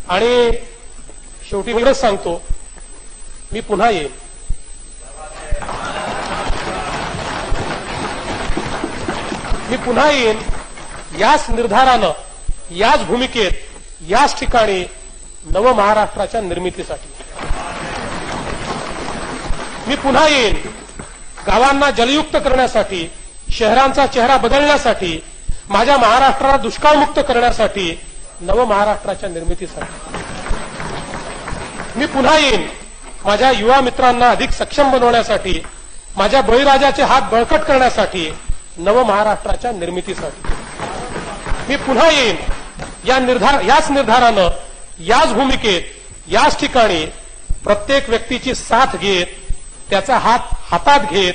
आणि शेवटी एवढंच सांगतो, मी पुन्हा येईन. मी पुन्हा येईन याच निर्धारानं, याच भूमिकेत, याच ठिकाणी नव महाराष्ट्राच्या निर्मितीसाठी. मी पुन्हा येईन गावांना जलयुक्त करण्यासाठी, शहरांचा चेहरा बदलण्यासाठी, माझ्या महाराष्ट्राला दुष्काळमुक्त करण्यासाठी, नव महाराष्ट्राच्या निर्मितीसाठी. मी पुन्हा येईन माझ्या युवा मित्रांना अधिक सक्षम बनवण्यासाठी, माझ्या बळीराजाचे हात बळकट करण्यासाठी, नव महाराष्ट्राच्या निर्मितीसाठी. मी पुन्हा येईन याच निर्धारानं, याच भूमिकेत, याच ठिकाणी प्रत्येक व्यक्तीची साथ घेत, त्याचा हात हातात घेत,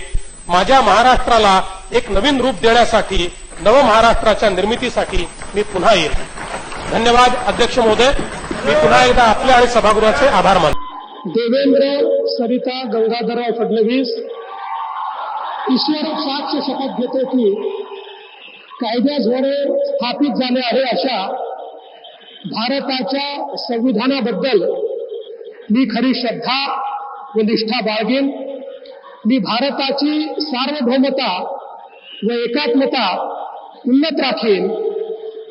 माझ्या महाराष्ट्राला एक नवीन रूप देण्यासाठी, नव महाराष्ट्राच्या निर्मितीसाठी मी पुन्हा येईन. धन्यवाद अध्यक्ष महोदय. मी पुन्हा एकदा आपले आणि सभागृहाचे आभार मानतो. देवेंद्र सरिता गंगाधरराव फडणवीस ईश्वर साक्ष शपथ घेतो की कायद्याद्वारे स्थापित झाले आहे अशा भारताच्या संविधानाबद्दल मी खरी श्रद्धा व निष्ठा बाळगेन. मी भारताची सार्वभौमता व एकात्मता उन्नत राखीन.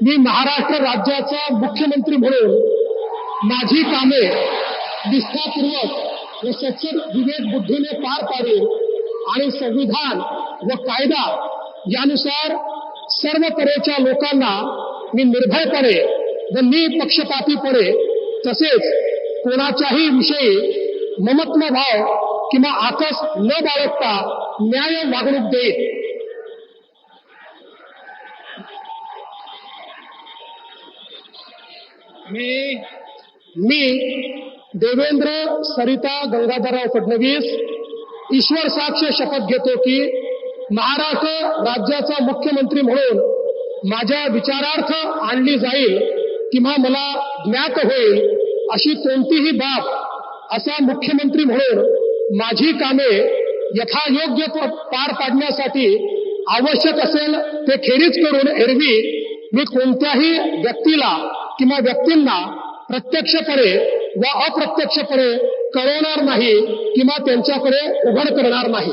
मी महाराष्ट्र राज्याचा मुख्यमंत्री म्हणून माझी कामे निष्ठापूर्वक व सचोट विवेक बुद्धीने पार पाडेन आणि संविधान व कायदा यानुसार सर्व तऱ्हेच्या लोकांना मी निर्भयपणे व निपक्षपातीपणे तसेच कोणाच्याही विषयी ममत्व भाव किंवा आकस न बाळगता न्याय वागणूक देईन. मी देवेंद्र सरिता गंगाधरराव फडणवीस ईश्वर साक्ष शपथ घेतो की महाराष्ट्र राज्याचा मुख्यमंत्री म्हणून माझ्या विचारार्थ आणली जाईल किंवा मला ज्ञात होईल अशी कोणतीही बाब असा मुख्यमंत्री म्हणून माझी कामे यथायोग्य पार पाडण्यासाठी आवश्यक असेल ते खेरीज करून एरवी मी कोणत्याही व्यक्तीला किंवा व्यक्तींना प्रत्यक्षपणे व अप्रत्यक्षपणे कळवणार नाही किंवा त्यांच्याकडे उघड करणार नाही.